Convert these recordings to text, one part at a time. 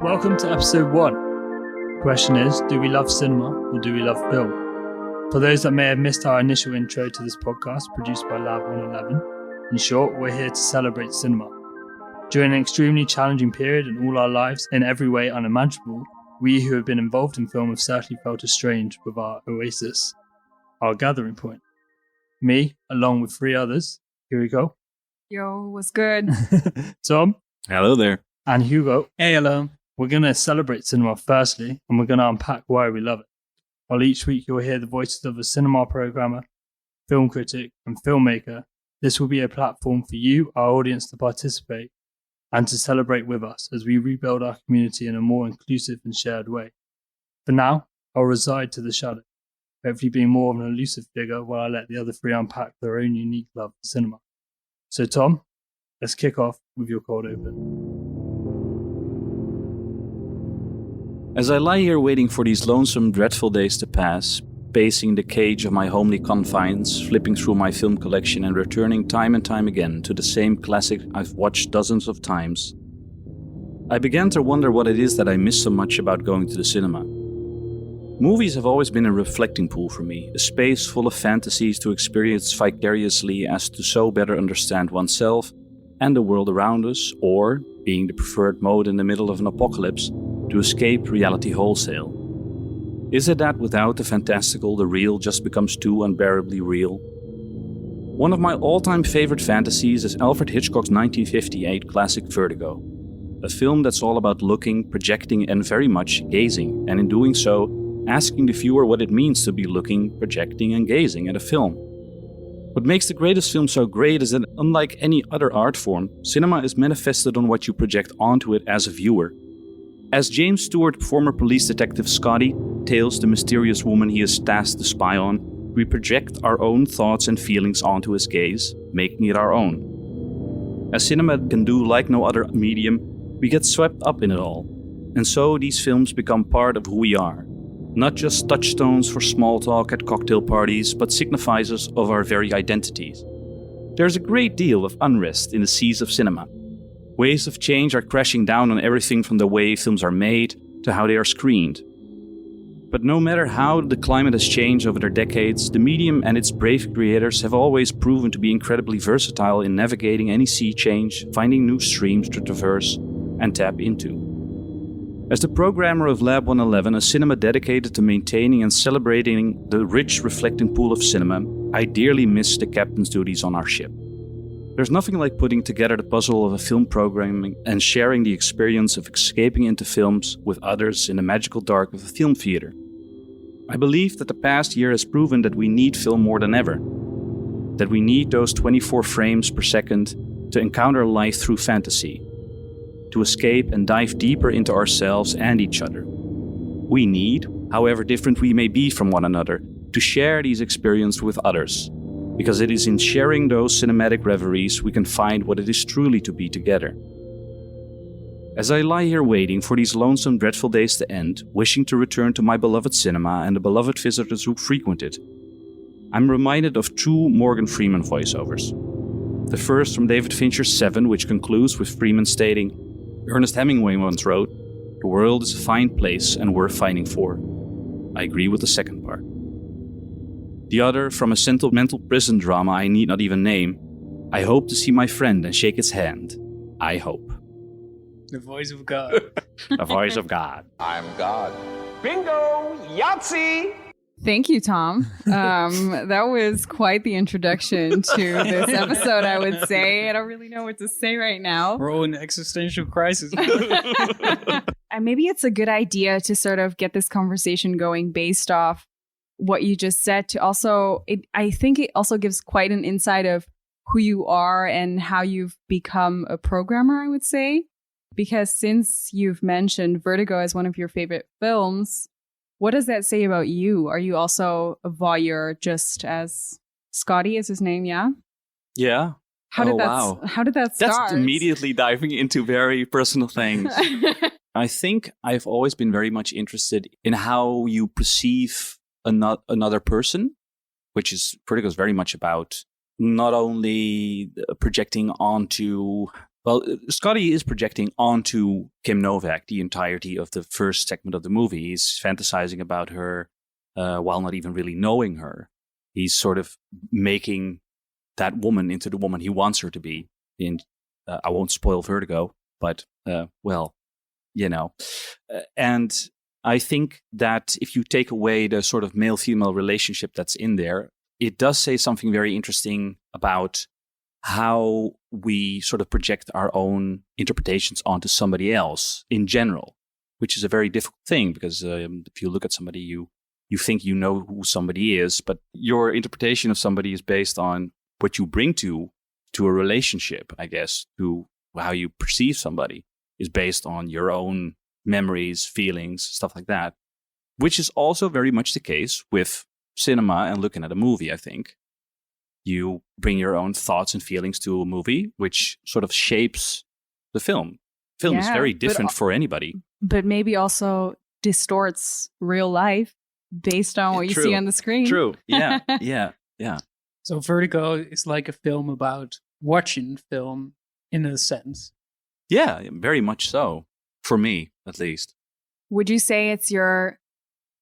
Welcome to episode 1. The question is, do we love cinema or do we love film? For those that may have missed our initial intro to this podcast produced by Lab 111, in short, we're here to celebrate cinema. During an extremely challenging period in all our lives, in every way unimaginable, we who have been involved in film have certainly felt estranged with our oasis, our gathering point. Me, along with 3 others, here we go. Yo, what's good? Tom. Hello there. And Hugo. Hey, hello. We're going to celebrate cinema firstly, and we're going to unpack why we love it. While each week you'll hear the voices of a cinema programmer, film critic, and filmmaker, this will be a platform for you, our audience, to participate and to celebrate with us as we rebuild our community in a more inclusive and shared way. For now, I'll reside to the shadow, hopefully being more of an elusive figure while I let the other 3 unpack their own unique love for cinema. So Tom, let's kick off with your cold open. As I lie here waiting for these lonesome, dreadful days to pass, pacing the cage of my homely confines, flipping through my film collection and returning time and time again to the same classic I've watched dozens of times, I began to wonder what it is that I miss so much about going to the cinema. Movies have always been a reflecting pool for me, a space full of fantasies to experience vicariously as to so better understand oneself and the world around us, or, being the preferred mode in the middle of an apocalypse, to escape reality wholesale. Is it that without the fantastical, the real just becomes too unbearably real? One of my all-time favorite fantasies is Alfred Hitchcock's 1958 classic Vertigo, a film that's all about looking, projecting, and very much gazing, and in doing so, asking the viewer what it means to be looking, projecting, and gazing at a film. What makes the greatest film so great is that, unlike any other art form, cinema is manifested on what you project onto it as a viewer. As James Stewart, former police detective Scotty, tails the mysterious woman he is tasked to spy on, we project our own thoughts and feelings onto his gaze, making it our own. As cinema can do like no other medium, we get swept up in it all. And so these films become part of who we are. Not just touchstones for small talk at cocktail parties, but signifiers of our very identities. There's a great deal of unrest in the seas of cinema. Waves of change are crashing down on everything from the way films are made to how they are screened. But no matter how the climate has changed over the decades, the medium and its brave creators have always proven to be incredibly versatile in navigating any sea change, finding new streams to traverse and tap into. As the programmer of Lab 111, a cinema dedicated to maintaining and celebrating the rich reflecting pool of cinema, I dearly miss the captain's duties on our ship. There's nothing like putting together the puzzle of a film programming and sharing the experience of escaping into films with others in the magical dark of a film theater. I believe that the past year has proven that we need film more than ever. That we need those 24 frames per second to encounter life through fantasy. To escape and dive deeper into ourselves and each other. We need, however different we may be from one another, to share these experiences with others. Because it is in sharing those cinematic reveries we can find what it is truly to be together. As I lie here waiting for these lonesome, dreadful days to end, wishing to return to my beloved cinema and the beloved visitors who frequent it, I'm reminded of 2 Morgan Freeman voiceovers. The first from David Fincher's Seven, which concludes with Freeman stating, "Ernest Hemingway once wrote, 'The world is a fine place and worth fighting for.' I agree with the second part." The other from a sentimental prison drama I need not even name. "I hope to see my friend and shake his hand. I hope." The voice of God. The voice of God. I'm God. Bingo! Yahtzee! Thank you, Tom. That was quite the introduction to this episode, I would say. I don't really know what to say right now. We're all in existential crisis. And maybe it's a good idea to sort of get this conversation going based off what you just said to also, I think it also gives quite an insight of who you are and how you've become a programmer, I would say. Because since you've mentioned Vertigo as one of your favorite films, what does that say about you? Are you also a voyeur just as Scotty is his name, yeah? Yeah. How did that start? That's immediately diving into very personal things. I think I've always been very much interested in how you perceive another person, which is Vertigo is very much about not only projecting onto Well, Scotty is projecting onto Kim Novak the entirety of the first segment of the movie. He's fantasizing about her while not even really knowing her. He's sort of making that woman into the woman he wants her to be. I won't spoil Vertigo, but, and I think that if you take away the sort of male-female relationship that's in there, it does say something very interesting about how we sort of project our own interpretations onto somebody else in general, which is a very difficult thing because if you look at somebody, you think you know who somebody is, but your interpretation of somebody is based on what you bring to a relationship, I guess, to how you perceive somebody is based on your own memories, feelings, stuff like that, which is also very much the case with cinema and looking at a movie, I think. You bring your own thoughts and feelings to a movie, which sort of shapes the film. Film is very different for anybody. But maybe also distorts real life based on what you see on the screen. True. Yeah. Yeah. So Vertigo is like a film about watching film in a sense. Yeah, very much so. For me, at least. Would you say it's your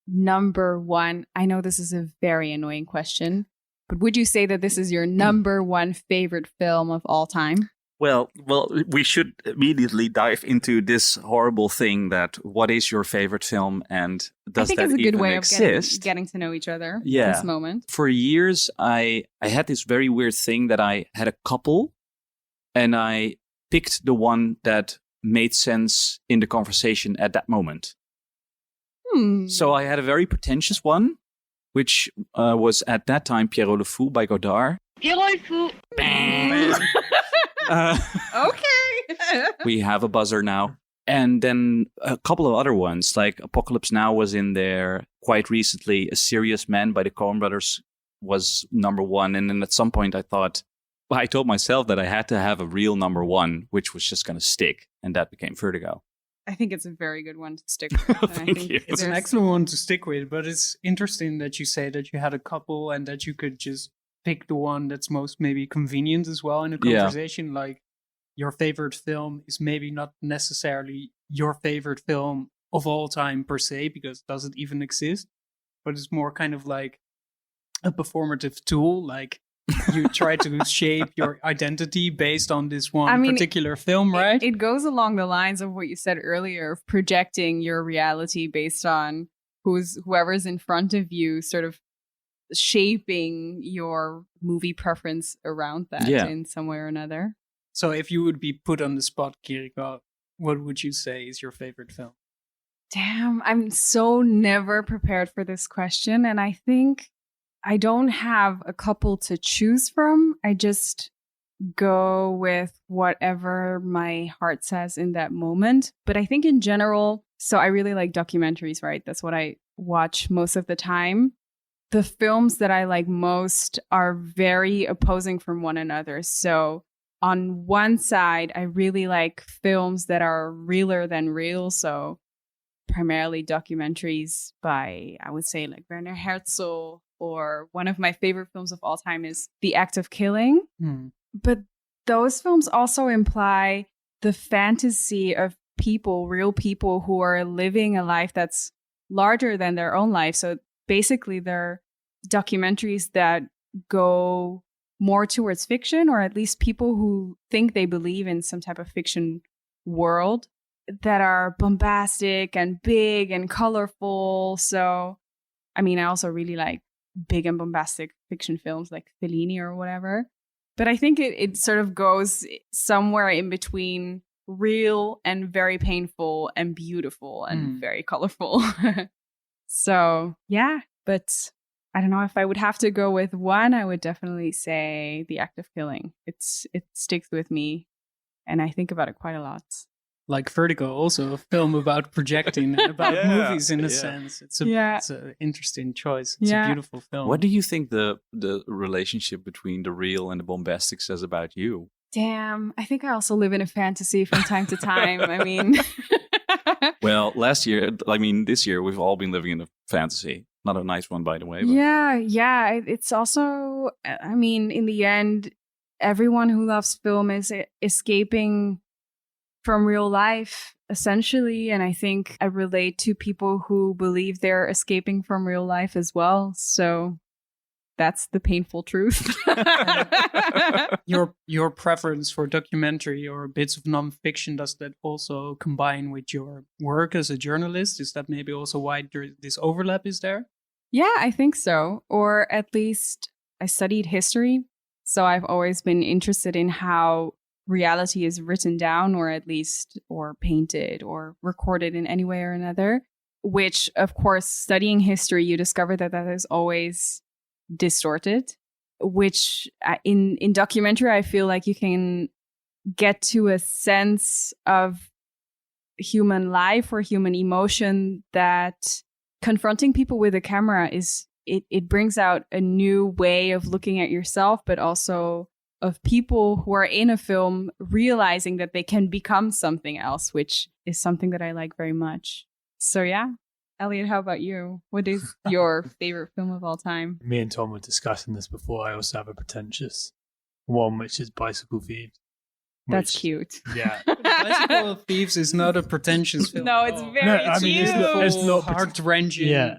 number one? I know this is a very annoying question, but would you say that this is your number one favorite film of all time? Well, we should immediately dive into this horrible thing that what is your favorite film and does that even exist? I think it's a good way of getting to know each other at this moment. For years, I had this very weird thing that I had a couple and I picked the one that made sense in the conversation at that moment. So I had a very pretentious one, which was at that time Pierrot le Fou by Godard. Pierrot le Fou. Bang. Okay. We have a buzzer now. And then a couple of other ones, like Apocalypse Now was in there quite recently. A Serious Man by the Coen brothers was number one. And then at some point I told myself that I had to have a real number one, which was just going to stick. And that became Vertigo. I think it's a very good one to stick with. Thank you. It's an excellent one to stick with, but it's interesting that you say that you had a couple and that you could just pick the one that's most maybe convenient as well in a conversation. Yeah. Like your favorite film is maybe not necessarily your favorite film of all time per se, because it doesn't even exist, but it's more kind of like a performative tool. Like you try to shape your identity based on this one particular film, right? It goes along the lines of what you said earlier of projecting your reality based on whoever's in front of you, sort of shaping your movie preference around that in some way or another. So if you would be put on the spot, Kiriko, what would you say is your favorite film? Damn, I'm so never prepared for this question. And I think I don't have a couple to choose from. I just go with whatever my heart says in that moment. But I think in general, so I really like documentaries, right? That's what I watch most of the time. The films that I like most are very opposing from one another. So on one side, I really like films that are realer than real. So primarily documentaries by, I would say, like Werner Herzog, or one of my favorite films of all time is The Act of Killing. But those films also imply the fantasy of people, real people who are living a life that's larger than their own life. So basically, they're documentaries that go more towards fiction, or at least people who think they believe in some type of fiction world, that are bombastic and big and colorful. So, I mean, I also really like big and bombastic fiction films like Fellini or whatever. But I think it sort of goes somewhere in between real and very painful and beautiful and very colorful. So, yeah, but I don't know if I would have to go with one. I would definitely say The Act of Killing. It sticks with me, and I think about it quite a lot. Like Vertigo, also a film about projecting and about movies in a sense. It's an interesting choice. It's a beautiful film. What do you think the relationship between the real and the bombastic says about you? Damn, I think I also live in a fantasy from time to time. I mean... Well, this year, we've all been living in a fantasy. Not a nice one, by the way. But. Yeah. It's also, I mean, in the end, everyone who loves film is escaping from real life, essentially. And I think I relate to people who believe they're escaping from real life as well. So that's the painful truth. Your preference for documentary or bits of nonfiction, does that also combine with your work as a journalist? Is that maybe also why this overlap is there? Yeah, I think so. Or at least I studied history. So I've always been interested in how reality is written down, or painted or recorded in any way or another, which, of course, studying history, you discover that is always distorted, which in documentary, I feel like you can get to a sense of human life or human emotion that confronting people with a camera it brings out a new way of looking at yourself, but also of people who are in a film realizing that they can become something else, which is something that I like very much. So yeah. Elliot, how about you? What is your favorite film of all time? Me and Tom were discussing this before. I also have a pretentious one, which is Bicycle Thieves. That's cute. Yeah. Bicycle Thieves is not a pretentious film. No, it's very cute. It's not heart-wrenching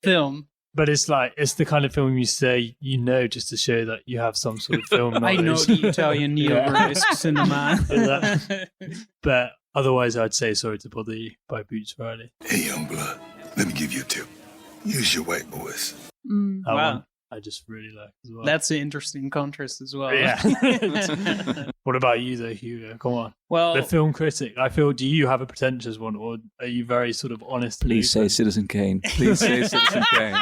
film. But it's the kind of film you say, just to show that you have some sort of film knowledge. I know the Italian neo-burlesque cinema. But otherwise, I'd say Sorry to Bother You by Boots Riley. Hey, young blood, let me give you a tip. Use your white voice. That Wow. one I just really like as well. That's an interesting contrast as well. Yeah. What about you, though, Hugo? Come on. Well, The film critic. I feel, do you have a pretentious one, or are you very sort of honest? Please say Citizen Kane. Please say Citizen Kane.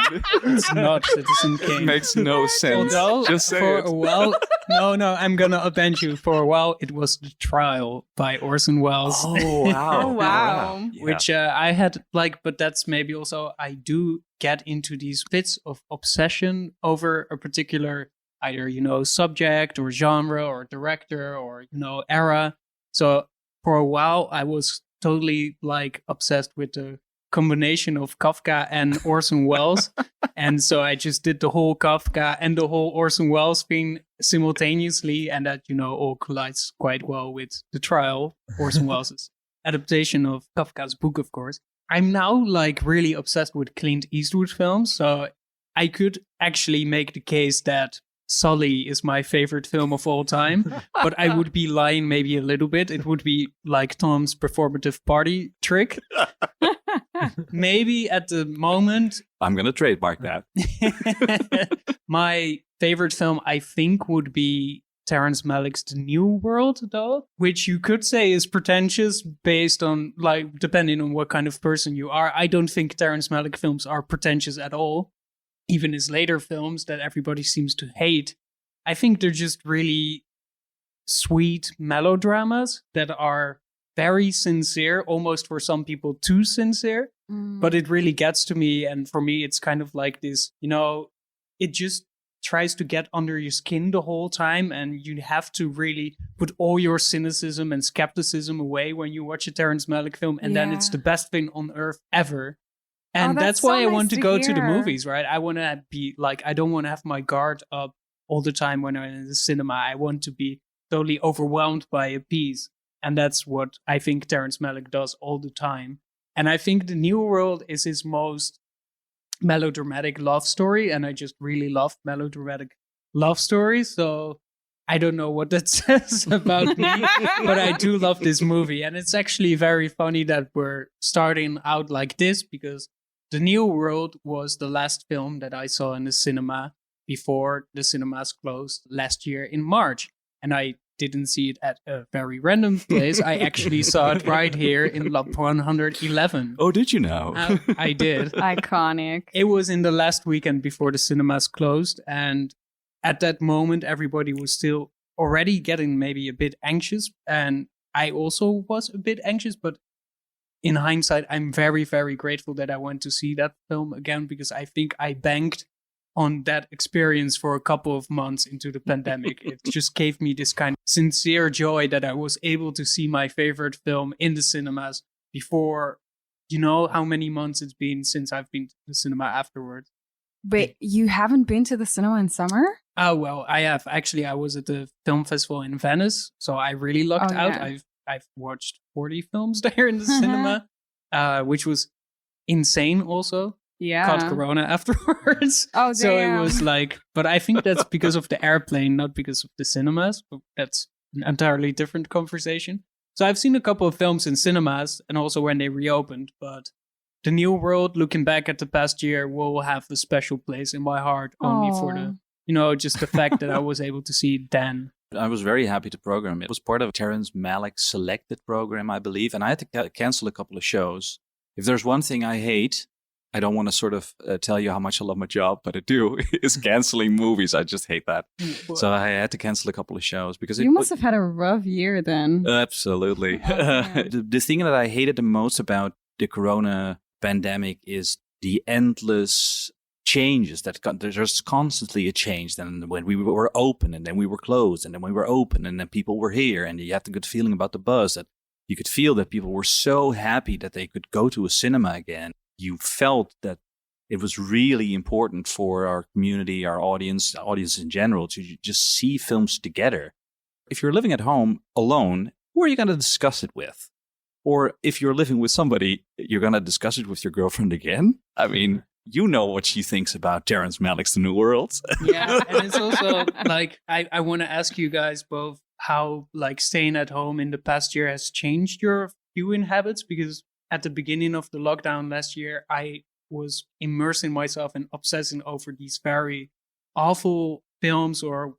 it's not Citizen Kane. Makes no sense. Although, Just say for it. a while, no, I'm gonna avenge you. For a while, it was The Trial by Orson Welles. Oh, wow. Oh, wow. Yeah. Which I had but that's maybe also, I do get into these bits of obsession over a particular either, subject or genre or director or, era. So for a while, I was totally obsessed with the combination of Kafka and Orson Welles. And so I just did the whole Kafka and the whole Orson Welles thing simultaneously. And that, all collides quite well with The Trial, Orson Welles' adaptation of Kafka's book, of course. I'm now really obsessed with Clint Eastwood films. So I could actually make the case that Sully is my favorite film of all time, but I would be lying maybe a little bit. It would be like Tom's performative party trick. Maybe at the moment. I'm going to trademark that. My favorite film, I think, would be Terrence Malick's The New World, though, which you could say is pretentious based on, depending on what kind of person you are. I don't think Terrence Malick films are pretentious at all. Even his later films that everybody seems to hate, I think they're just really sweet melodramas that are very sincere, almost for some people too sincere. But it really gets to me. And for me, it's kind of like this, it just tries to get under your skin the whole time. And you have to really put all your cynicism and skepticism away when you watch a Terrence Malick film. And then it's the best thing on earth ever. And that's why I want to go to the movies, right? I want to be I don't want to have my guard up all the time when I'm in the cinema. I want to be totally overwhelmed by a piece. And that's what I think Terrence Malick does all the time. And I think The New World is his most melodramatic love story. And I just really love melodramatic love stories. So I don't know what that says about me, but I do love this movie. And it's actually very funny that we're starting out like this, because The New World was the last film that I saw in the cinema before the cinemas closed last year in March. And I didn't see it at a very random place. I actually saw it right here in Lab 111. Oh, did you now? I did. Iconic. It was in the last weekend before the cinemas closed. And at that moment, everybody was still already getting maybe a bit anxious. And I also was a bit anxious, but in hindsight, I'm very, very grateful that I went to see that film again, because I think I banked on that experience for a couple of months into the pandemic. It just gave me this kind of sincere joy that I was able to see my favorite film in the cinemas before, how many months it's been since I've been to the cinema afterwards. Wait, you haven't been to the cinema in summer? Oh, well, I have. Actually, I was at the film festival in Venice, so I really lucked out. Yeah. I've watched 40 films there in the cinema, which was insane also. Yeah. Caught Corona afterwards. Oh, So it damn. was like, but I think that's because of the airplane, not because of the cinemas. But that's an entirely different conversation. So I've seen a couple of films in cinemas and also when they reopened, but The New World, looking back at the past year, will have a special place in my heart only for Aw. the, just the fact that I was able to see it then. I was very happy to program it. It was part of Terrence Malick's selected program, I believe, and I had to cancel a couple of shows. If there's one thing I hate, I don't want to sort of tell you how much I love my job, but I do, is canceling movies. I just hate that. So I had to cancel a couple of shows because You must have had a rough year then. Absolutely. Oh, man. The thing that I hated the most about the Corona pandemic is the endless changes there's constantly a change. Then when we were open and then we were closed and then we were open and then people were here and you had the good feeling about the buzz that you could feel that people were so happy that they could go to a cinema again. You felt that it was really important for our community, our audience in general, to just see films together. If you're living at home alone, who are you going to discuss it with? Or if you're living with somebody, you're going to discuss it with your girlfriend again? I mean, you know what she thinks about Terrence Malick's The New World. Yeah, and it's also like, I want to ask you guys both how like staying at home in the past year has changed your viewing habits, because at the beginning of the lockdown last year, I was immersing myself and obsessing over these very awful films or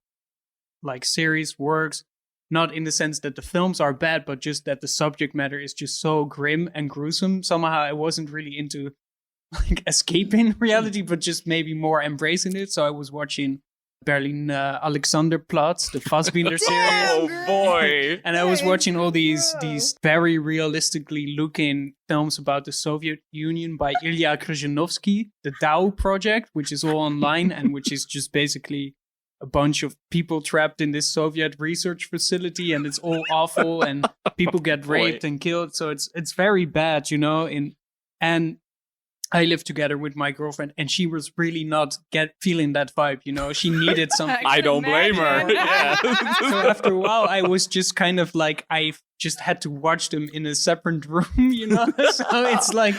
like series, works, not in the sense that the films are bad, but just that the subject matter is just so grim and gruesome. Somehow I wasn't really into like escaping reality, but just maybe more embracing it. So I was watching Berlin Alexanderplatz, the Fassbinder series. Oh boy. And I was watching all these very realistically looking films about the Soviet Union by Ilya Krzyzanowski, the Tao Project, which is all online and which is just basically a bunch of people trapped in this Soviet research facility, and it's all awful, and people get raped and killed. So it's very bad, and I lived together with my girlfriend, and she was really not feeling that vibe. She needed something. I don't blame her. Yeah. So after a while, I was just kind of like, I just had to watch them in a separate room, So it's like,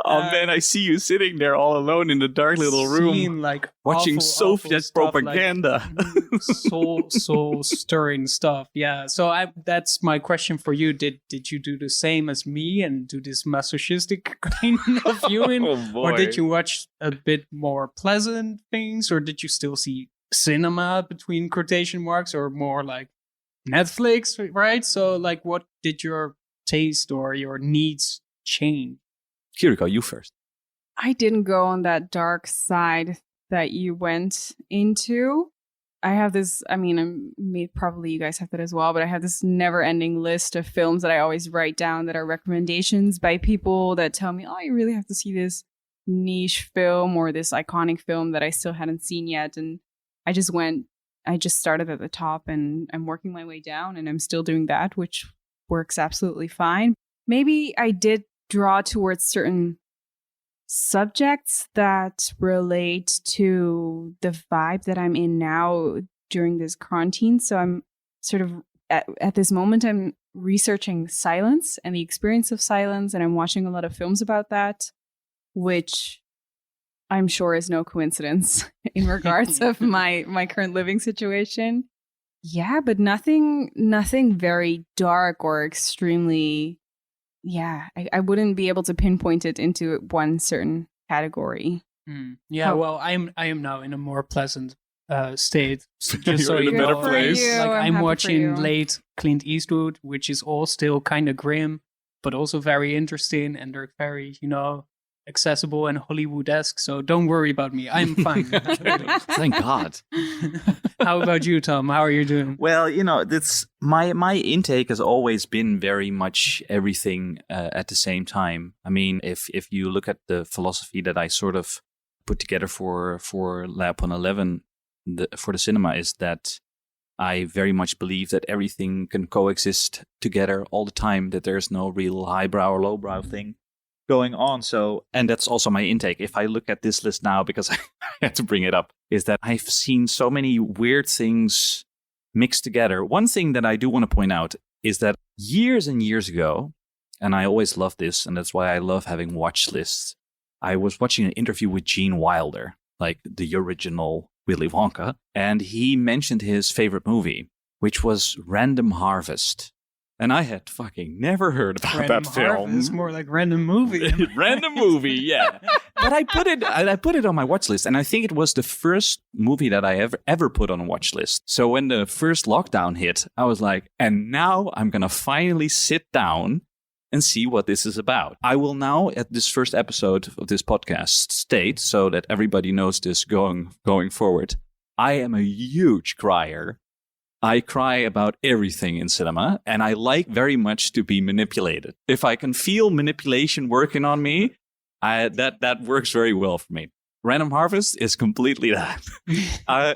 Oh man, I see you sitting there all alone in the dark little room, seeing, like, watching awful Soviet stuff, propaganda. like, soul stirring stuff. Yeah. So that's my question for you. Did you do the same as me and do this masochistic kind of viewing? Oh, boy. Or did you watch a bit more pleasant things? Or did you still see cinema between quotation marks, or more like Netflix, right? So like, what did your taste or your needs change? Kiriko, you first. I didn't go on that dark side that you went into. I have this, probably you guys have that as well, but I have this never-ending list of films that I always write down that are recommendations by people that tell me, oh, you really have to see this niche film or this iconic film that I still hadn't seen yet. And I just started at the top and I'm working my way down, and I'm still doing that, which works absolutely fine. Maybe I did draw towards certain subjects that relate to the vibe that I'm in now during this quarantine. So I'm sort of at this moment, I'm researching silence and the experience of silence, and I'm watching a lot of films about that, which I'm sure is no coincidence in regards of my current living situation. Yeah, but nothing very dark or extremely. Yeah, I wouldn't be able to pinpoint it into one certain category. Yeah, How- well, I am now in a more pleasant state. Just You're so in a you better know, place. For you. like I'm I'm happy for watching you. late Clint Eastwood, which is all still kind of grim, but also very interesting, and they're very, accessible and Hollywood-esque. So don't worry about me. I'm fine. Thank God. How about you, Tom? How are you doing? Well, that's my intake has always been very much everything at the same time. I mean, if you look at the philosophy that I sort of put together for Lab 111 for the cinema, is that I very much believe that everything can coexist together all the time, that there's no real highbrow or lowbrow thing going on. So, and that's also my intake. If I look at this list now, because I had to bring it up, is that I've seen so many weird things mixed together. One thing that I do want to point out is that years and years ago, and I always love this, and that's why I love having watch lists, I was watching an interview with Gene Wilder, like the original Willy Wonka, and he mentioned his favorite movie, which was Random Harvest. And I had fucking never heard about Random that film. It's more like random movie. Random movie, yeah. But I put it on my watch list, and I think it was the first movie that I ever put on a watch list. So when the first lockdown hit, I was like, and now I'm gonna finally sit down and see what this is about. I will now, at this first episode of this podcast, state so that everybody knows this going forward. I am a huge crier. I cry about everything in cinema, and I like very much to be manipulated. If I can feel manipulation working on me, that works very well for me. Random Harvest is completely that.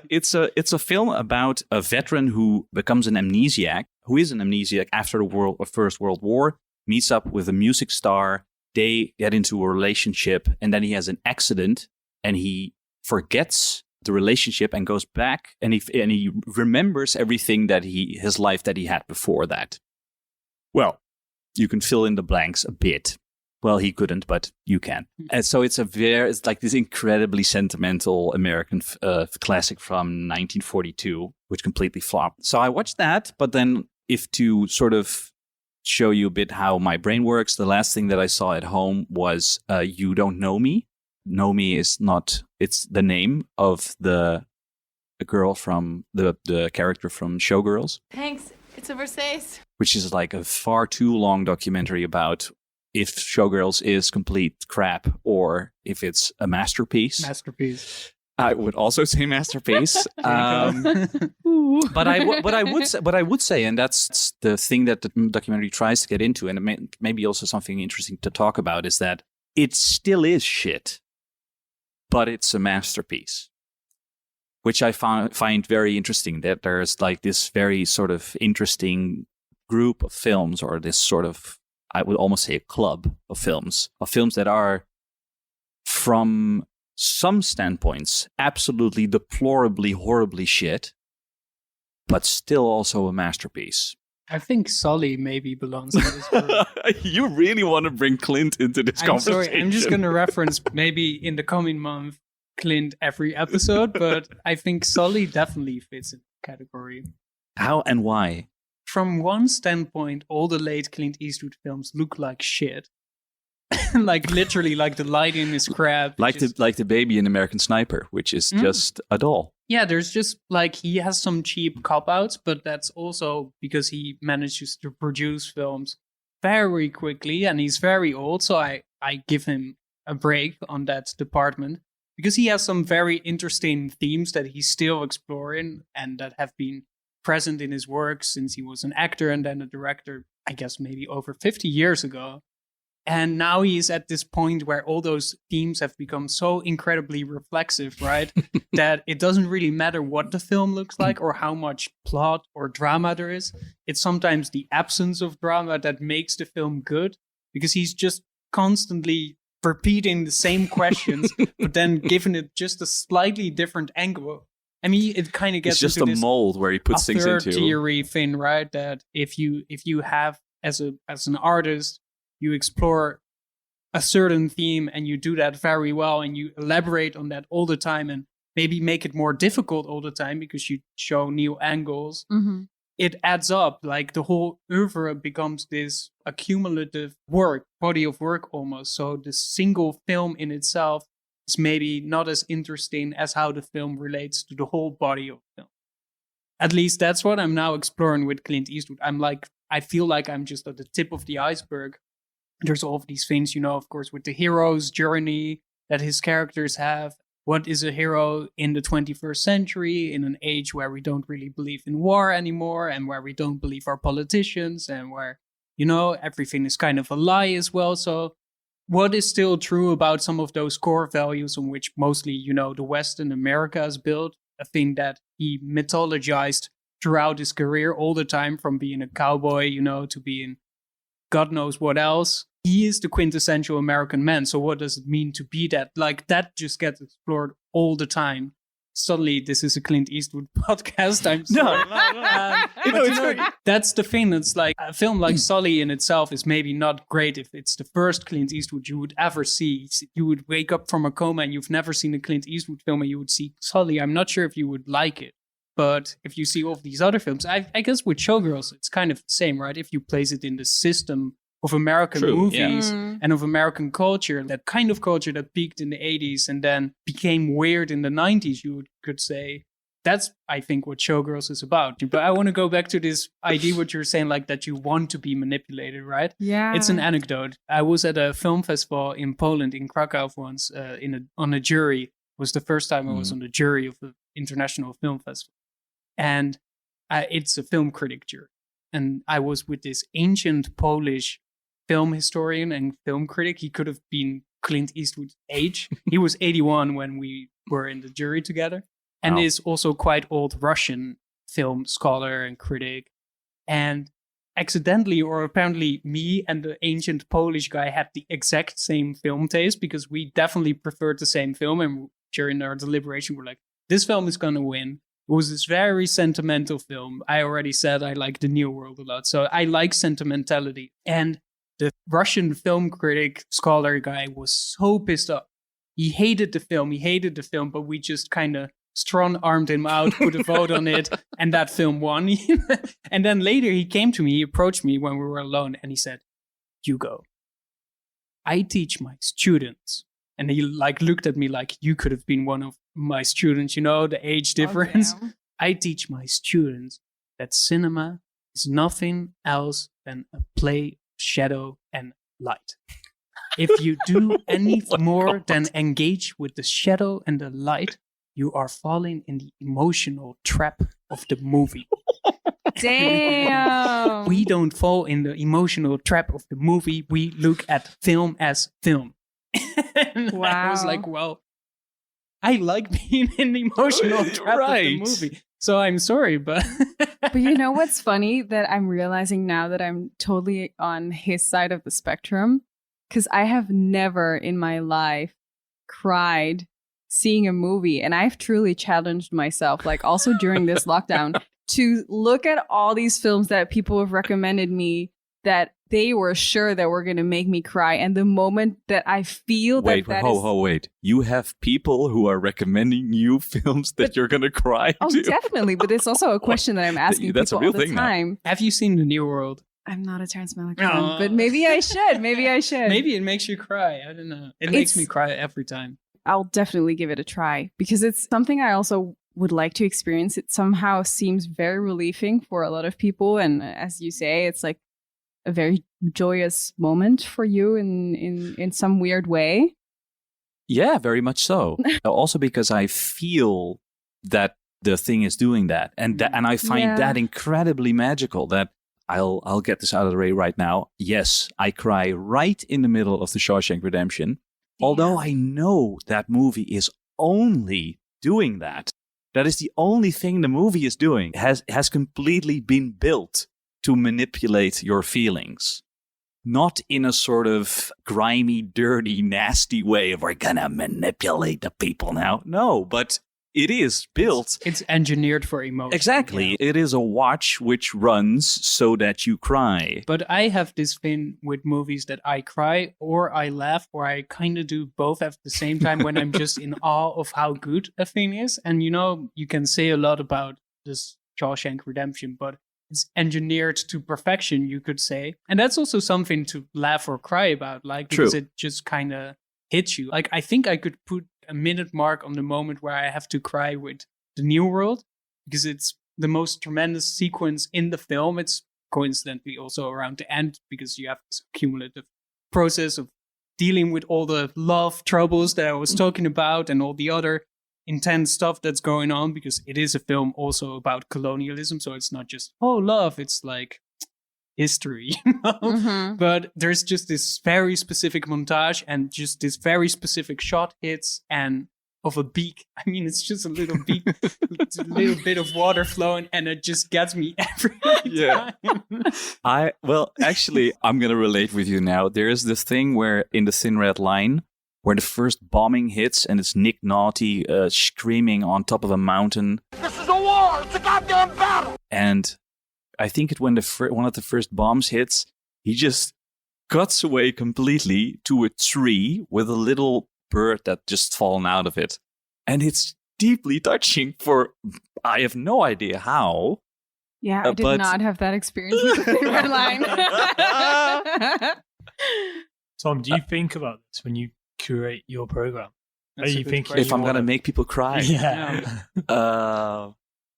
It's a film about a veteran who becomes an amnesiac, who is an amnesiac after the First World War, meets up with a music star, they get into a relationship, and then he has an accident, and he forgets the relationship and goes back, and he remembers everything that his life that he had before that. Well, you can fill in the blanks a bit. Well, he couldn't, but you can. And so it's like this incredibly sentimental American classic from 1942, which completely flopped. So I watched that, but then if to sort of show you a bit how my brain works, the last thing that I saw at home was You Don't Know Me. Know Me is not, it's the name of the girl from the character from Showgirls. Thanks. It's a Versace. Which is like a far too long documentary about if Showgirls is complete crap or if it's a masterpiece. Masterpiece. I would also say masterpiece. But I would say, and that's the thing that the documentary tries to get into, and it maybe also something interesting to talk about, is that it still is shit, but it's a masterpiece, which I find very interesting, that there's like this very sort of interesting group of films, or this sort of, I would almost say a club of films that are, from some standpoints, absolutely deplorably, horribly shit, but still also a masterpiece. I think Sully maybe belongs in this group. You really want to bring Clint into this conversation. Sorry, I'm just going to reference maybe in the coming month Clint every episode, but I think Sully definitely fits in the category. How and why? From one standpoint, all the late Clint Eastwood films look like shit. Like literally, like the lighting is crap. Like the baby in American Sniper, which is just a doll. Yeah, there's just like, he has some cheap cop-outs, but that's also because he manages to produce films very quickly, and he's very old, so I give him a break on that department, because he has some very interesting themes that he's still exploring and that have been present in his work since he was an actor and then a director, I guess maybe over 50 years ago. And now he's at this point where all those themes have become so incredibly reflexive, right? That it doesn't really matter what the film looks like or how much plot or drama there is. It's sometimes the absence of drama that makes the film good, because he's just constantly repeating the same questions, but then giving it just a slightly different angle. I mean, it kind of gets it's just into a this mold where he puts things into theory thing, right? That if you have as an artist, you explore a certain theme and you do that very well and you elaborate on that all the time and maybe make it more difficult all the time because you show new angles. Mm-hmm. It adds up. Like the whole oeuvre becomes this accumulative body of work almost. So the single film in itself is maybe not as interesting as how the film relates to the whole body of film. At least that's what I'm now exploring with Clint Eastwood. I feel like I'm just at the tip of the iceberg. There's all of these things, of course, with the hero's journey that his characters have. What is a hero in the 21st century, in an age where we don't really believe in war anymore and where we don't believe our politicians and where, everything is kind of a lie as well. So what is still true about some of those core values on which mostly, the West and America is built? A thing that he mythologized throughout his career all the time, from being a cowboy, to being God knows what else. He is the quintessential American man. So what does it mean to be that? Like, that just gets explored all the time. Suddenly, this is a Clint Eastwood podcast. I'm sorry. No. That's the thing. It's like a film like Sully in itself is maybe not great if it's the first Clint Eastwood you would ever see. You would wake up from a coma and you've never seen a Clint Eastwood film and you would see Sully. I'm not sure if you would like it. But if you see all of these other films, I guess with Showgirls, it's kind of the same, right? If you place it in the system of American movies and of American culture, that kind of culture that peaked in the 80s and then became weird in the 90s, you could say. That's, I think, what Showgirls is about. But I want to go back to this idea, what you're saying, like that you want to be manipulated, right? Yeah. It's an anecdote. I was at a film festival in Poland, in Krakow once, on a jury. It was the first time I was on the jury of the International Film Festival. And it's a film critic jury. And I was with this ancient Polish film historian and film critic. He could have been Clint Eastwood's age. He was 81 when we were in the jury together. And is also quite old Russian film scholar and critic. And accidentally, or apparently, me and the ancient Polish guy had the exact same film taste, because we definitely preferred the same film. And during our deliberation, we're like, this film is going to win. It was this very sentimental film. I already said I like The New World a lot. So I like sentimentality. And the Russian film critic scholar guy was so pissed off. He hated the film, but we just kind of strong-armed him out, put a vote on it, and that film won. And then later he came to me, he approached me when we were alone, and he said, Hugo, I teach my students. And he looked at me like, you could have been one of my students, the age difference. Oh, I teach my students that cinema is nothing else than a play of shadow and light. If you do any more than engage with the shadow and the light, you are falling in the emotional trap of the movie. Damn. We don't fall in the emotional trap of the movie. We look at film as film. Wow. I was like, well, I like being in the emotional trap of the movie. So I'm sorry, but... But you know what's funny? That I'm realizing now that I'm totally on his side of the spectrum. Because I have never in my life cried seeing a movie. And I've truly challenged myself, like also during this lockdown, to look at all these films that people have recommended me that they were sure that were going to make me cry. And the moment that I feel wait. You have people who are recommending you films that you're going to cry to? Oh, definitely. But it's also a question that I'm asking That's people a real all the thing time. now. Have you seen The New World? I'm not a Terrence Malick fan, but maybe I should. Maybe it makes you cry. I don't know. It makes me cry every time. I'll definitely give it a try because it's something I also would like to experience. It somehow seems very relieving for a lot of people. And as you say, it's like a very joyous moment for you in some weird way. Yeah, very much so. Also because I feel that the thing is doing that. And I find that incredibly magical. That I'll get this out of the way right now. Yes, I cry right in the middle of The Shawshank Redemption. Although I know that movie is only doing that. That is the only thing the movie is doing. Has completely been built to manipulate your feelings. Not in a sort of grimy, dirty, nasty way of we're gonna manipulate the people now. No, but it is built. It's engineered for emotion. Exactly. Yeah. It is a watch which runs so that you cry. But I have this thing with movies that I cry or I laugh or I kind of do both at the same time when I'm just in awe of how good a thing is. And you can say a lot about this Shawshank Redemption, but it's engineered to perfection, you could say. And that's also something to laugh or cry about, because it just kind of hits you. I think I could put a minute mark on the moment where I have to cry with The New World, because it's the most tremendous sequence in the film. It's coincidentally also around the end, because you have this cumulative process of dealing with all the love troubles that I was talking about and all the other intense stuff that's going on, because it is a film also about colonialism. So it's not just, love, it's like history, Mm-hmm. But there's just this very specific montage and just this very specific shot hits. And of a beak. I mean, it's just a little beak, it's a little bit of water flowing, and it just gets me every time. Actually, I'm gonna relate with you now. There is this thing where in the Thin Red Line, where the first bombing hits and it's Nick Nolte screaming on top of a mountain. This is a war! It's a goddamn battle! And I think when one of the first bombs hits, he just cuts away completely to a tree with a little bird that just fallen out of it. And it's deeply touching for, I have no idea how. Yeah, I did not have that experience with the Thin Red Line. Tom, do you think about this when you curate your program? That's Are you thinking if I'm going to make people cry? Yeah.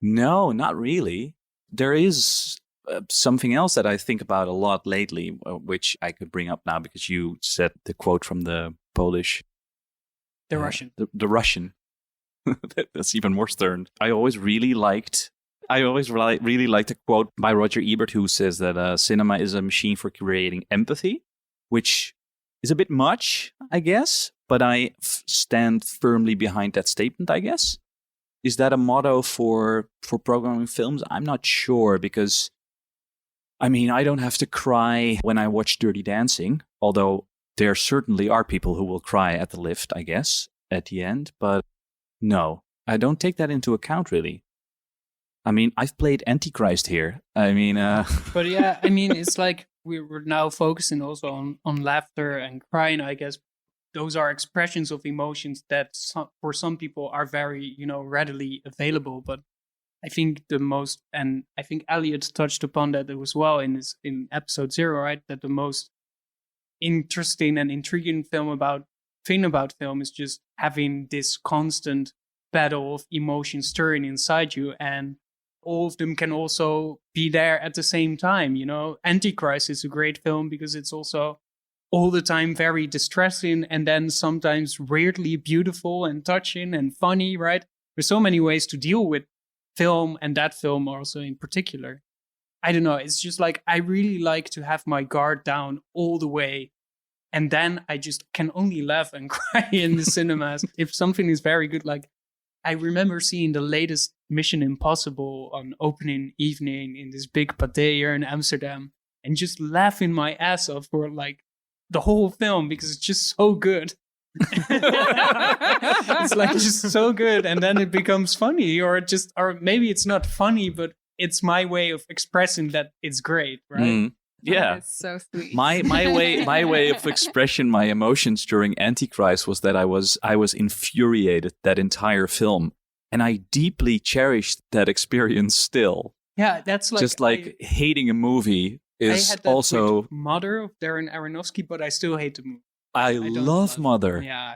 No, not really. There is something else that I think about a lot lately, which I could bring up now because you said the quote from the Polish. The Russian. The Russian. That's even more stern. I always really liked a quote by Roger Ebert who says that cinema is a machine for creating empathy, which is a bit much, I guess, but I stand firmly behind that statement, I guess. Is that a motto for programming films? I'm not sure because, I mean, I don't have to cry when I watch Dirty Dancing, although there certainly are people who will cry at the lift, I guess, at the end. But no, I don't take that into account, really. I mean, I've played Antichrist here. I mean... But yeah, I mean, it's like we're now focusing also on laughter and crying, I guess. Those are expressions of emotions that for some people are very, readily available. But I think and I think Elliot touched upon that as well in episode 0, right? That the most interesting and intriguing thing about film is just having this constant battle of emotions stirring inside you, and all of them can also be there at the same time. Antichrist is a great film because it's also all the time very distressing and then sometimes weirdly beautiful and touching and funny, right? There's so many ways to deal with film, and that film also in particular. I don't know, it's just like I really like to have my guard down all the way, and then I just can only laugh and cry in the cinemas if something is very good. Like I remember seeing the latest Mission Impossible on opening evening in this big Pathé here in Amsterdam and just laughing my ass off for like the whole film because it's just so good. It's like just so good, and then it becomes funny, or maybe it's not funny, but it's my way of expressing that it's great, right? Yeah, that's so sweet. My way of expression, my emotions during Antichrist was that I was infuriated that entire film, and I deeply cherished that experience still. Yeah, that's like just like hating a movie is I had that also with Mother of Darren Aronofsky, but I still hate the movie. I love Mother. Yeah.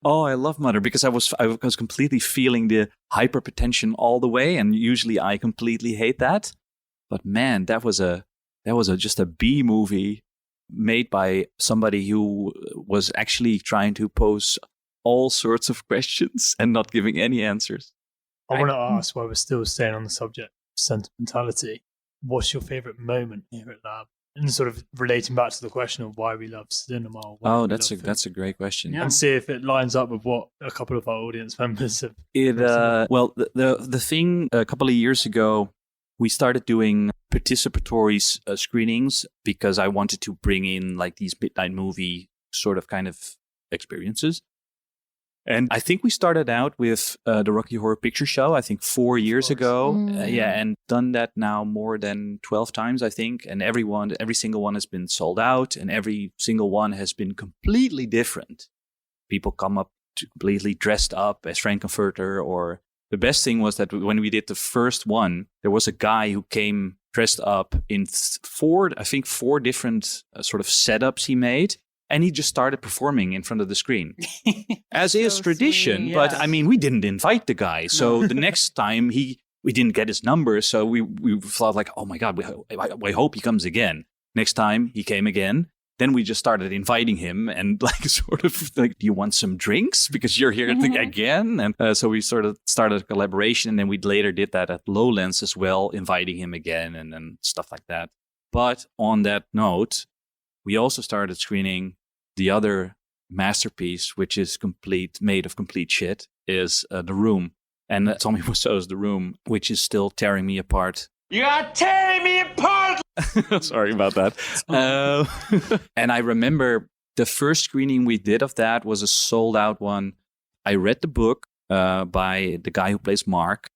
Oh, I love Mother because I was completely feeling the hyperpotential all the way, and usually I completely hate that. But man, that was just a B movie made by somebody who was actually trying to pose all sorts of questions and not giving any answers. I want to ask, while we're still staying on the subject of sentimentality, what's your favorite moment here at Lab? And sort of relating back to the question of why we love cinema. That's a great question. Yeah. And see if it lines up with what a couple of our audience members have. Well, the thing a couple of years ago, we started doing participatory screenings because I wanted to bring in like these midnight movie sort of kind of experiences. And I think we started out with the Rocky Horror Picture Show, I think 4 years ago. And done that now more than 12 times, I think. And every single one has been sold out, and every single one has been completely different. People come up completely dressed up as Frankenfurter, or the best thing was that when we did the first one, there was a guy who came dressed up in four different sort of setups he made. And he just started performing in front of the screen, as is tradition. Sweet, But yeah. I mean, we didn't invite the guy. So the next time we didn't get his number. So we thought like, oh my God, I hope he comes again. Next time he came again. Then we just started inviting him and like sort of like, do you want some drinks? Because you're here again. And so we sort of started a collaboration. And then we later did that at Lowlands as well, inviting him again and stuff like that. But on that note, we also started screening the other masterpiece, which is made of complete shit, is The Room. And Tommy Wiseau's The Room, which is still tearing me apart. You are tearing me apart! Sorry about that. And I remember the first screening we did of that was a sold out one. I read the book by the guy who plays Mark.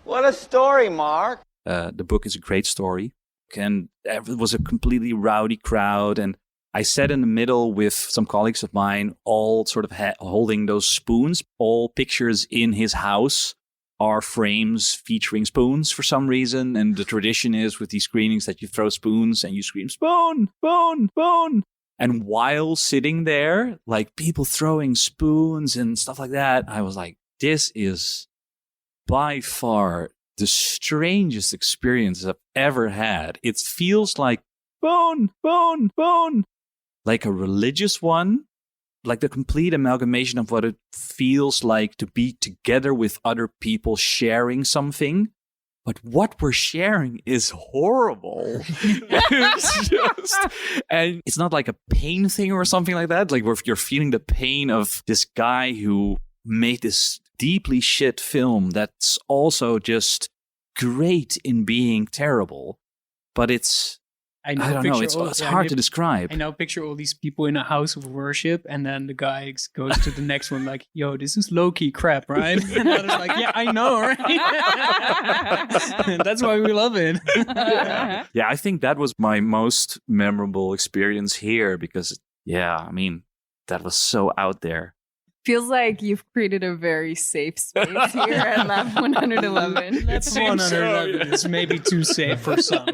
What a story, Mark! The book is a great story. And it was a completely rowdy crowd. And I sat in the middle with some colleagues of mine, all sort of holding those spoons. All pictures in his house are frames featuring spoons for some reason. And the tradition is with these screenings that you throw spoons and you scream, spoon, spoon, spoon. And while sitting there, like people throwing spoons and stuff like that, I was like, this is by far the strangest experience I've ever had. It feels like spoon, spoon, spoon. Like a religious one, like the complete amalgamation of what it feels like to be together with other people sharing something. But what we're sharing is horrible. And it's not like a pain thing or something like that. Like you're feeling the pain of this guy who made this deeply shit film that's also just great in being terrible. But I don't know. It's hard to describe. I now picture all these people in a house of worship, and then the guy goes to the next one like, yo, this is low-key crap, right? And I was like, yeah, I know, right? That's why we love it. Yeah, I think that was my most memorable experience here because, I mean, that was so out there. Feels like you've created a very safe space here at Lab 111. It's 111 is maybe too safe for some.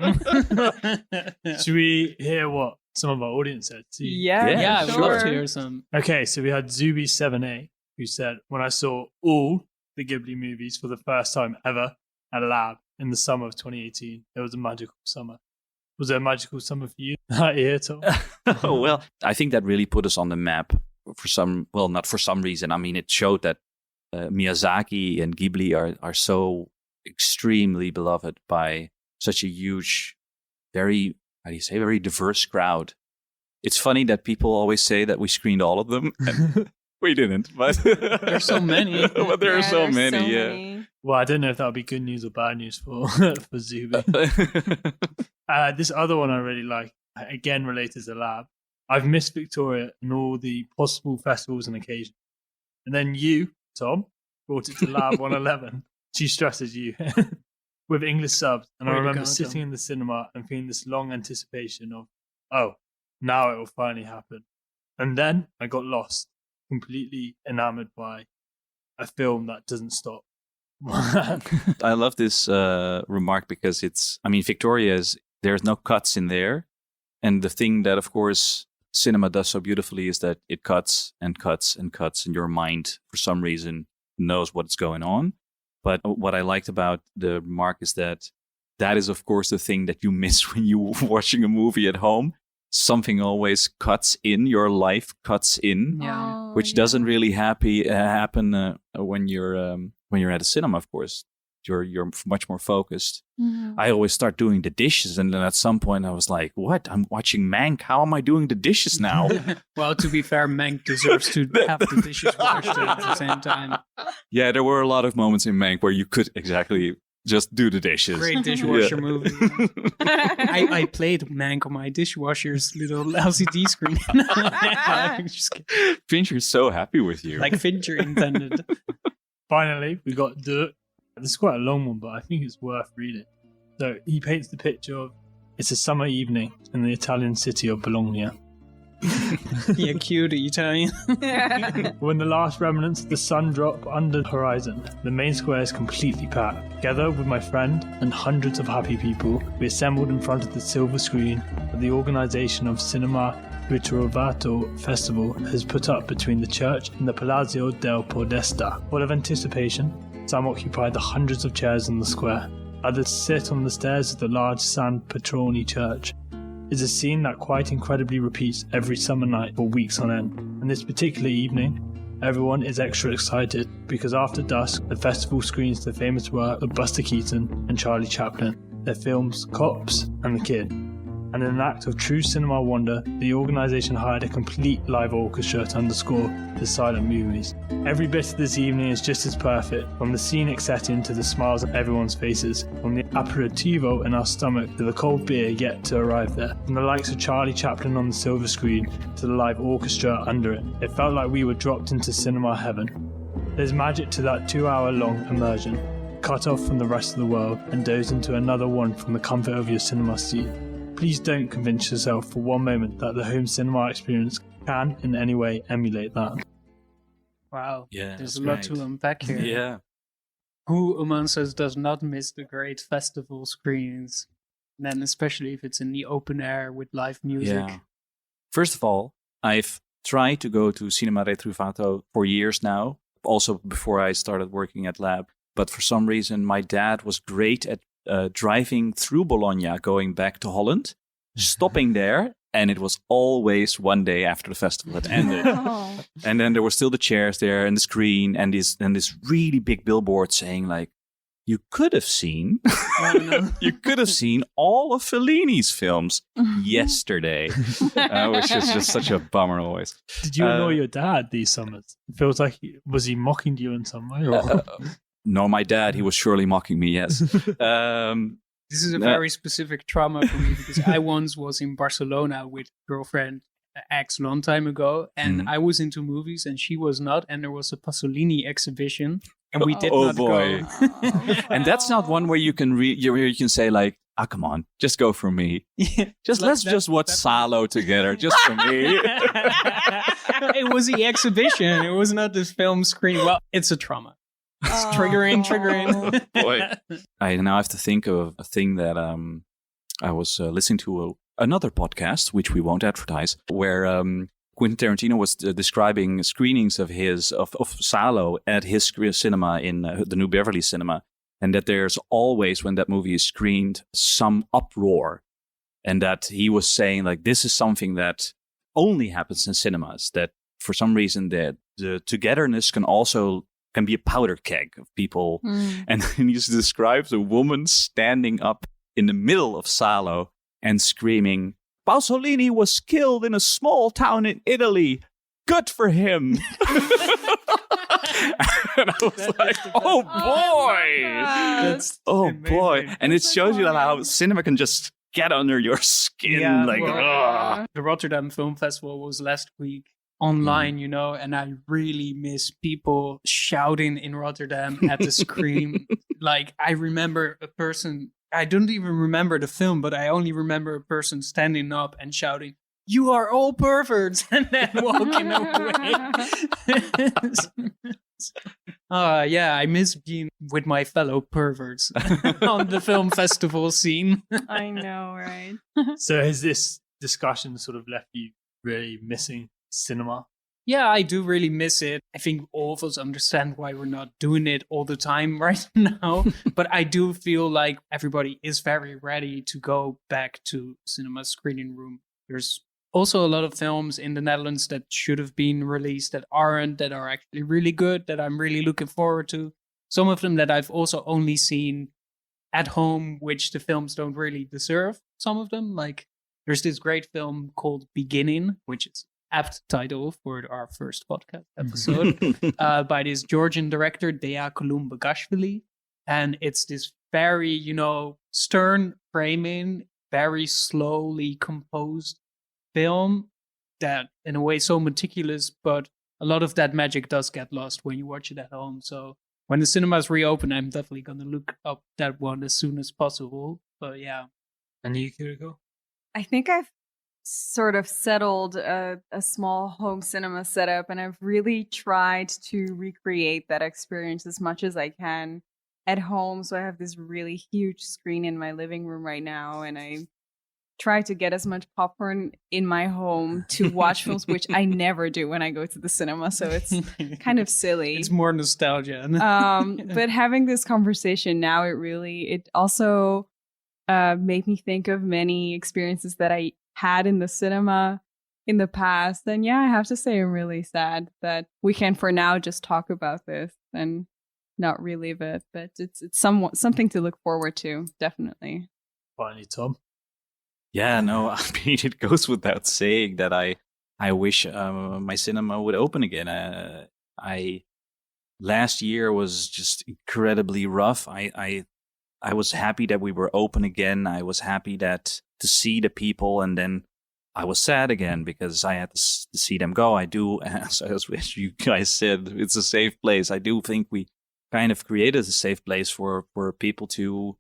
Should we hear what some of our audience said? Yeah, I would love to hear some. Okay, so we had Zuby7A, who said, when I saw all the Ghibli movies for the first time ever at a lab in the summer of 2018, it was a magical summer. Was it a magical summer for you that year, Tom? Well, I think that really put us on the map. Not for some reason. I mean, it showed that Miyazaki and Ghibli are so extremely beloved by such a huge, very diverse crowd. It's funny that people always say that we screened all of them. And we didn't, but there's so many. But there are so many. Well, I don't know if that would be good news or bad news for Zuby. This other one I really like, again related to Lab. I've missed Victoria and all the possible festivals and occasions. And then you, Tom, brought it to Lab 111. She stresses you with English subs. And I remember sitting in the cinema and feeling this long anticipation of, oh, now it will finally happen. And then I got lost, completely enamored by a film that doesn't stop. I love this remark because there's no cuts in there. And the thing that, of course, cinema does so beautifully is that it cuts and cuts and cuts, and your mind, for some reason, knows what's going on. But what I liked about the remark is that is, of course, the thing that you miss when you're watching a movie at home. Something always cuts in, your life cuts in, which doesn't really happen when you're at a cinema, of course. You're much more focused. Mm-hmm. I always start doing the dishes, and then at some point I was like, what? I'm watching Mank. How am I doing the dishes now? Well, to be fair, Mank deserves to have the dishes washed at the same time. Yeah, there were a lot of moments in Mank where you could exactly just do the dishes. Great dishwasher movie. I played Mank on my dishwasher's little LCD screen. Fincher's so happy with you. Like Fincher intended. Finally, we got Dirk. This is quite a long one, but I think it's worth reading. So he paints the picture of it's a summer evening in the Italian city of Bologna. Yeah, cute Italian. When the last remnants of the sun drop under the horizon, the main square is completely packed. Together with my friend and hundreds of happy people, we assembled in front of the silver screen that the organization of Cinema Ritrovato Festival has put up between the church and the Palazzo del Podesta. Full of anticipation, some occupy the hundreds of chairs in the square. Others sit on the stairs of the large San Petroni church. It's a scene that quite incredibly repeats every summer night for weeks on end. And this particular evening, everyone is extra excited because after dusk, the festival screens the famous work of Buster Keaton and Charlie Chaplin, their films Cops and The Kid. And in an act of true cinema wonder, the organisation hired a complete live orchestra to underscore the silent movies. Every bit of this evening is just as perfect, from the scenic setting to the smiles on everyone's faces, from the aperitivo in our stomach to the cold beer yet to arrive there, from the likes of Charlie Chaplin on the silver screen to the live orchestra under it. It felt like we were dropped into cinema heaven. There's magic to that 2-hour-long immersion. Cut off from the rest of the world and doze into another one from the comfort of your cinema seat. Please don't convince yourself for one moment that the home cinema experience can in any way emulate that. Wow. Yeah, There's that's a lot great. to unpack here. Yeah. Who amongst us does not miss the great festival screenings? And then especially if it's in the open air with live music. Yeah. First of all, I've tried to go to Cinema Retrovato for years now, also before I started working at Lab. But for some reason, my dad was great at driving through Bologna, going back to Holland, stopping there, and it was always one day after the festival had ended. Oh. And then there were still the chairs there and the screen and this really big billboard saying like, you could have seen all of Fellini's films yesterday, which is just such a bummer always. Did you annoy your dad these summers? It feels like was he mocking you in some way? Or? No, my dad, he was surely mocking me, yes. This is a very specific trauma for me because I once was in Barcelona with a girlfriend, ex, long time ago, and I was into movies and she was not, and there was a Pasolini exhibition, and we did not boy. go. And that's not one where you can where you can say like, ah, come on, just go for me. Let's just watch Salo together, just for me. It was the exhibition. It was not this film screen. Well, it's a trauma. It's triggering. Boy. I now have to think of a thing that I was listening to another podcast, which we won't advertise, where Quentin Tarantino was describing screenings of Salo at his cinema in the New Beverly Cinema, and that there's always, when that movie is screened, some uproar, and that he was saying like this is something that only happens in cinemas. That for some reason that the togetherness can be a powder keg of people. And then he just describes a woman standing up in the middle of Salo and screaming, Pasolini was killed in a small town in Italy. Good for him. And I was like, oh boy. Oh boy. And it shows you how cinema can just get under your skin. The Rotterdam Film Festival was last week online, and I really miss people shouting in Rotterdam at the screen. Like, I remember a person, I don't even remember the film, but I only remember a person standing up and shouting, "You are all perverts," and then walking away. I miss being with my fellow perverts on the film festival scene. I know, right? So has this discussion sort of left you really missing cinema? Yeah, I do really miss it. I think all of us understand why we're not doing it all the time right now. But I do feel like everybody is very ready to go back to cinema screening room. There's also a lot of films in the Netherlands that should have been released that aren't, that are actually really good, that I'm really looking forward to. Some of them that I've also only seen at home, which the films don't really deserve. Some of them, like there's this great film called Beginning, which is apt title for our first podcast episode, by this Georgian director, Dea Kolumbagashvili. And it's this very, stern framing, very slowly composed film that in a way so meticulous, but a lot of that magic does get lost when you watch it at home. So when the cinemas reopen, I'm definitely going to look up that one as soon as possible. But yeah. And you, Kiriko? I think I've sort of settled a small home cinema setup, and I've really tried to recreate that experience as much as I can at home. So I have this really huge screen in my living room right now, and I try to get as much popcorn in my home to watch films, which I never do when I go to the cinema. So it's kind of silly. It's more nostalgia. But having this conversation now, it also made me think of many experiences that I had in the cinema in the past. And yeah, I have to say I'm really sad that we can for now just talk about this and not relive it. But it's something to look forward to, definitely. Finally, Tom. Yeah, no, I mean, it goes without saying that I wish my cinema would open again. I last year was just incredibly rough. I was happy that we were open again. I was happy that to see the people, and then I was sad again because I had to see them go. I do, as you guys said, it's a safe place. I do think we kind of created a safe place for people to.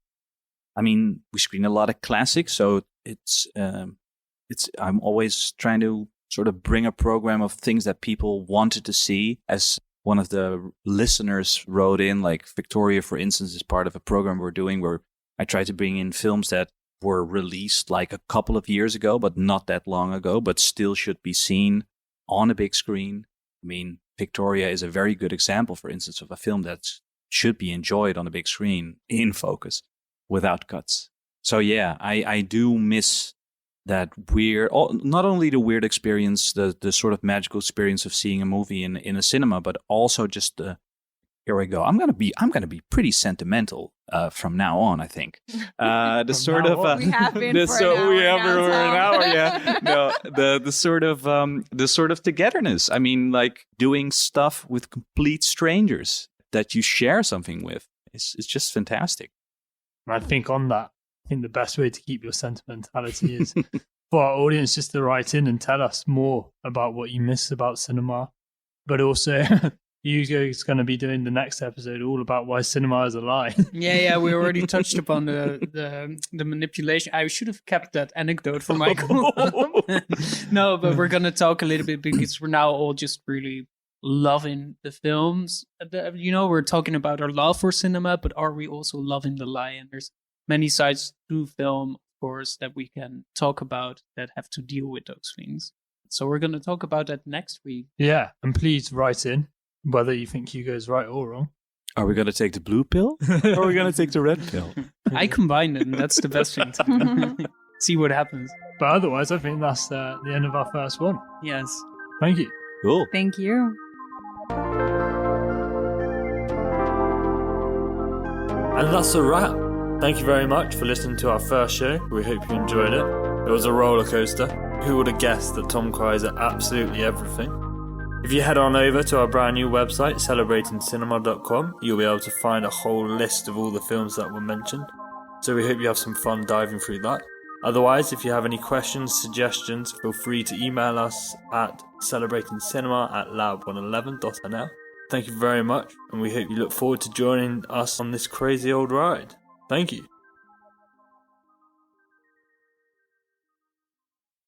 I mean, we screen a lot of classics, so it's. I'm always trying to sort of bring a program of things that people wanted to see. As one of the listeners wrote in, like Victoria, for instance, is part of a program we're doing where I try to bring in films that were released like a couple of years ago, but not that long ago, but still should be seen on a big screen. I mean, Victoria is a very good example, for instance, of a film that should be enjoyed on a big screen in focus without cuts. So yeah, I do miss that weird, not only the weird experience, the sort of magical experience of seeing a movie in a cinema, but also just the, here we go. I'm gonna be pretty sentimental from now on. I think the sort of we have been for an hour. Yeah, no, the sort of togetherness. I mean, like doing stuff with complete strangers that you share something with. It's just fantastic. And I think on that, I think the best way to keep your sentimentality is for our audience just to write in and tell us more about what you miss about cinema. But also, Hugo's going to be doing the next episode all about why cinema is a lie. Yeah, we already touched upon the manipulation. I should have kept that anecdote for Michael. No, but we're going to talk a little bit because we're now all just really loving the films. We're talking about our love for cinema, but are we also loving the lie? And there's many sides to film, of course, that we can talk about that have to deal with those things. So we're going to talk about that next week. Yeah, and please write in whether you think Hugo's right or wrong. Are we going to take the blue pill or are we going to take the red pill? I combined it, and that's the best thing to do. See what happens. But otherwise, I think that's the end of our first one. Yes. Thank you. Cool. Thank you. And that's a wrap. Thank you very much for listening to our first show. We hope you enjoyed it. It was a roller coaster. Who would have guessed that Tom cries at absolutely everything? If you head on over to our brand new website, celebratingcinema.com, you'll be able to find a whole list of all the films that were mentioned. So we hope you have some fun diving through that. Otherwise, if you have any questions, suggestions, feel free to email us at celebratingcinema@lab111.nl. Thank you very much, and we hope you look forward to joining us on this crazy old ride. Thank you.